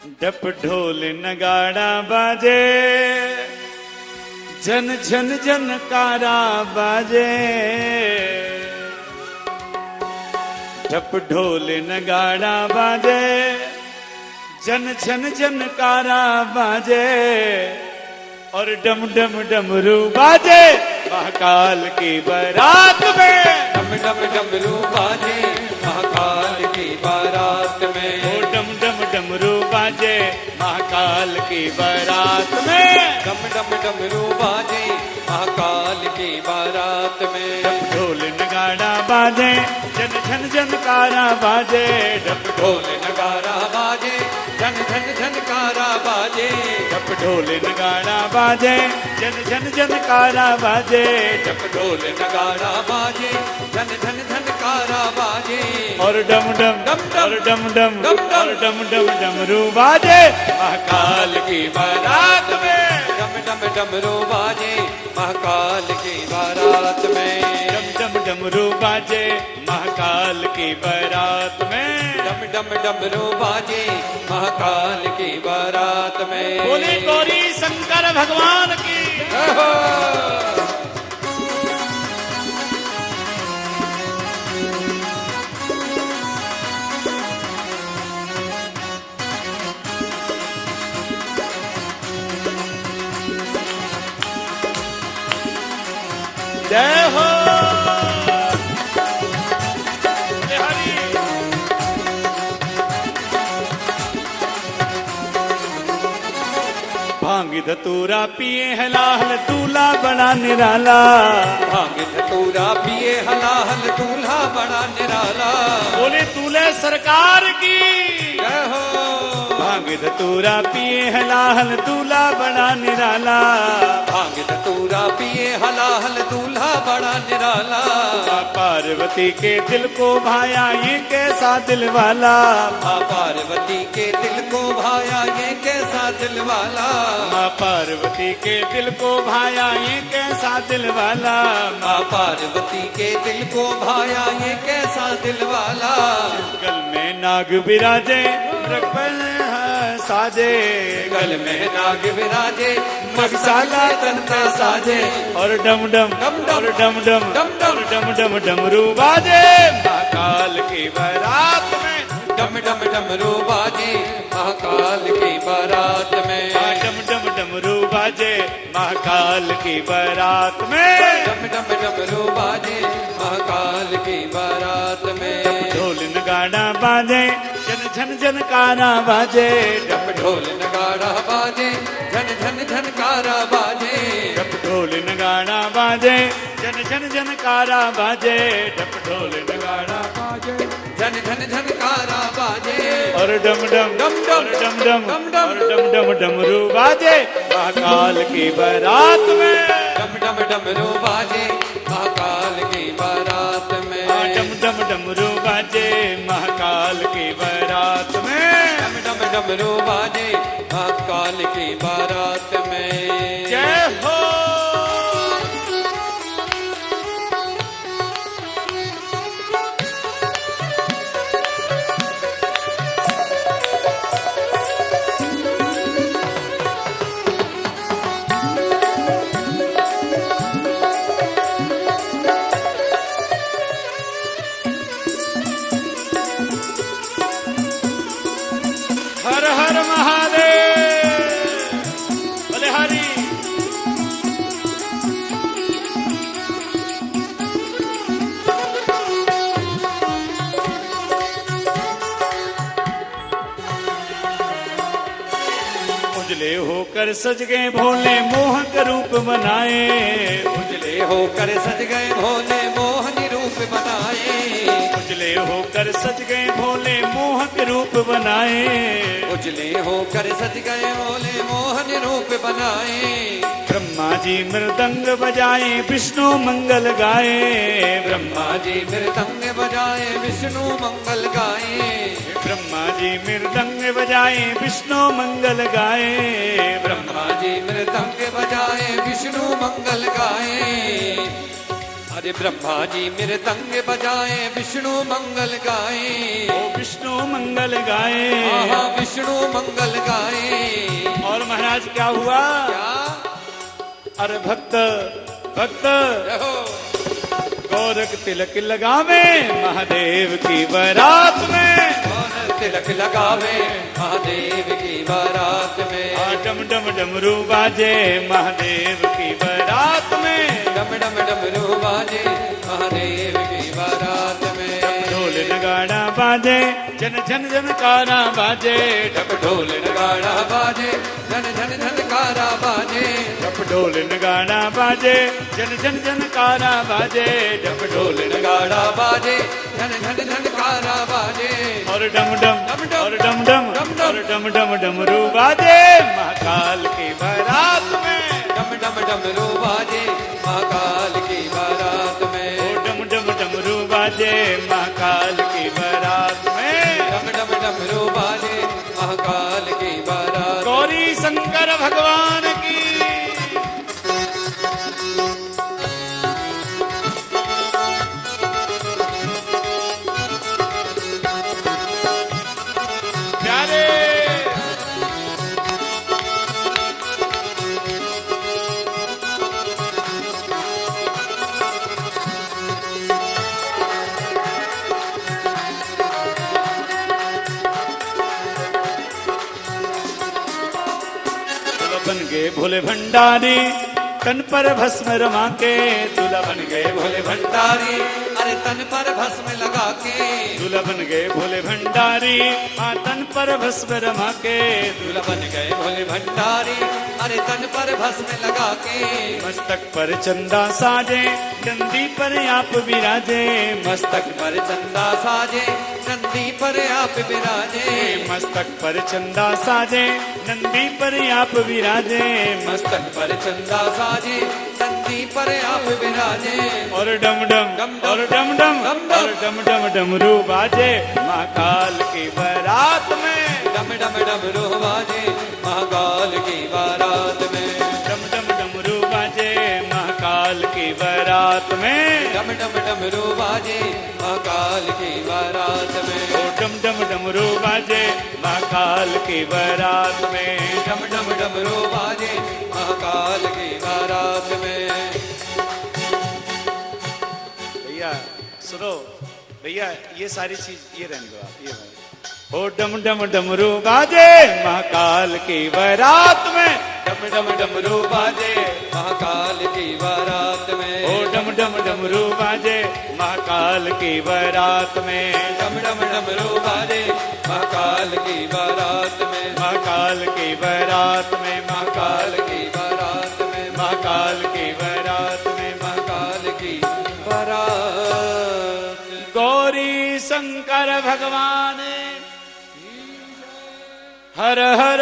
डप ढोल नगाड़ा बाजे, झन झन झनकारा बाजे। डप ढोल नगाड़ा बाजे, झन झन झनकारा बाजे। और डम डम डमरू बाजे महाकाल की बारात में। डम डम डमरू बाजे महाकाल की बारात में। ओ डम डम डमरू बाजे महाकाल की बारात में। डम डम डमरू बाजे महाकाल की बारात में। डप ढोल नगाड़ा बाजे, झन झन झनकारा बाजे। डप ढोल नगारा बाजे, झन झन झनकारा बाजे। डप ढोल नगाड़ा बाजे, झन झन झनकारा बाजे। डप ढोल नगारा बाजे, झन झन झनकारा बाजे। और डम डम डम डम, और डम डम डम डम, और डम डम डमरू बाजे महाकाल की बारात में। डम डम डमरू बाजे महाकाल की बारात में। डम डम डमरू बाजे महाकाल की बारात में। डम डम डमरू बाजे महाकाल की बारात में। बोली गौरी शंकर भगवान की। जय हो हरि। भांग धतूरा पिए है लाहल दूल्हा बड़ा निराला। भांग धतूरा पिए हलाहल दूल्हा बड़ा निराला। बोले दूल्हे सरकार की। जय हो। भांग धतूरा पिए है लाहल दूल्हा बड़ा निराला। भांग धतूरा पिए हलाहल दूल्हा बड़ा निराला। माँ पार्वती के दिल को भाया ये कैसा दिल वाला। माँ पार्वती के दिल को भाया ये कैसा दिल वाला। माँ पार्वती के दिल को भाया ये कैसा दिल वाला। माँ पार्वती के दिल को भाया ये कैसा दिल वाला। गल में नाग विराजे मृगपल साजे। गल में नाग विराजे मगसाला तन पे साजे। और डम डम डम डम, और डम डम डम डम, और डम डम डमरू बाजे महाकाल की बारात में। डम डम डमरू बाजे महाकाल की बारात में। डम डम डमरू बाजे महाकाल की बारात में। डम डम डमरू बाजे महाकाल की बारात में। ढोल नगाड़ा बाजे, झन झन झनकारा बाजे। डप ढोल नगाड़ा बाजे, झन झन झनकारा बाजे। डप ढोल नगाड़ा बाजे, झन झन झनकारा बाजे। डप ढोल नगाड़ा बाजे, झन झन झनकारा बाजे। और डम डम डम डम, और डम डम डम डम, और डम डम डमरू बाजे महाकाल की बारात में। डम डम डमरू बाजे महाकाल की बारात में। डम डम डमरू बाजे महाकाल की बारात में। डम डम डमरू बाजे महाकाल की बारात में। जय हो। हर हर महादेव। बोले हरि। उजले होकर सज गए भोले मोहक रूप बनाए। उजले होकर सज गए भोले मोहनी रूप बनाए। उजले होकर सज गए भोले मोहक रूप बनाए। उजले होकर सज गए भोले मोहन रूप बनाए। ब्रह्मा जी मृदंग बजाए विष्णु मंगल गाए। ब्रह्मा जी मृदंग बजाए विष्णु मंगल गाए। ब्रह्मा जी मृदंग बजाए विष्णु मंगल गाए। ब्रह्मा जी मृदंग बजाए विष्णु मंगल गाए। अरे ब्रह्मा जी मृदंग बजाए विष्णु मंगल गाए। ओ विष्णु मंगल गाए। हाँ विष्णु विष्णु मंगल गाए। और महाराज क्या हुआ? क्या? अरे भक्त भक्त रहो। गोरख तिलक लगावे महादेव की बारात में। कौन तिलक लगावे महादेव की बारात में। डम डम डमरू बाजे महादेव की बारात में। डम डम डमरू बाजे महादेव की बारात में। ढोल नगाड़ा बाजे जन जन जनकारा बाजे। ढप ढोल नगाड़ा बाजे झन झन झनकारा बाजे। ढप ढोल नगाड़ा बाजे जन जन जनकारा बाजे। ढप ढोल नगाड़ा बाजे झन झन झनकारा बाजे। और डम डम और डम डम और डम डम डमरू बाजे महाकाल की बारात में। डम डम डमरू बाजे महाकाल की बारात में। ओ डम डम डमरू बाजे महाकाल की बारात में। डम डम डमरू बाजे महाकाल की बारात। गौरी शंकर भगवान की। प्यारे बन गए भोले भंडारी तन पर भस्म रमा के। दूल्हा बन गए भोले भंडारी अरे तन पर भस्म लगा के। दूल्हा बन गए भोले भंडारी हाँ तन पर भस्म रमा के। दूल्हा बन गए भोले भंडारी अरे तन पर भस्म लगा के। मस्तक पर चंदा साजे नंदी पर आप विराजे। मस्तक पर चंदा साजे नंदी पर आप विराजे। मस्तक पर चंदा साजे नंदी पर आप विराजे। मस्तक पर चंदा साजे नंदी पर आप विराजे। और डम डम और डम डम और डम डम डमरू बाजे महाकाल की बारात में। डम डम डमरू बाजे महाकाल की बारात में। डम डम डमरू बाजे महाकाल की बारात में। डम डम डमरू बाजे महाकाल की बारात में। ओ डम डम डमरू बाजे महाकाल की बारात में। डम डम डमरू बाजे महाकाल की बारात में। भैया सुनो भैया ये सारी चीज ये रहने दो आप ये भाई। ओ डम डम डमरू बाजे महाकाल की बारात में। डम डम डमरू बाजे महाकाल की बारात में। ओ डम डम डमरू बाजे महाकाल की बारात में। डम डम डमरू बाजे महाकाल की बारात में। महाकाल की बारात में। महाकाल की बारात में। महाकाल की बारात में। महाकाल की बारात। गौरी शंकर भगवान हर हर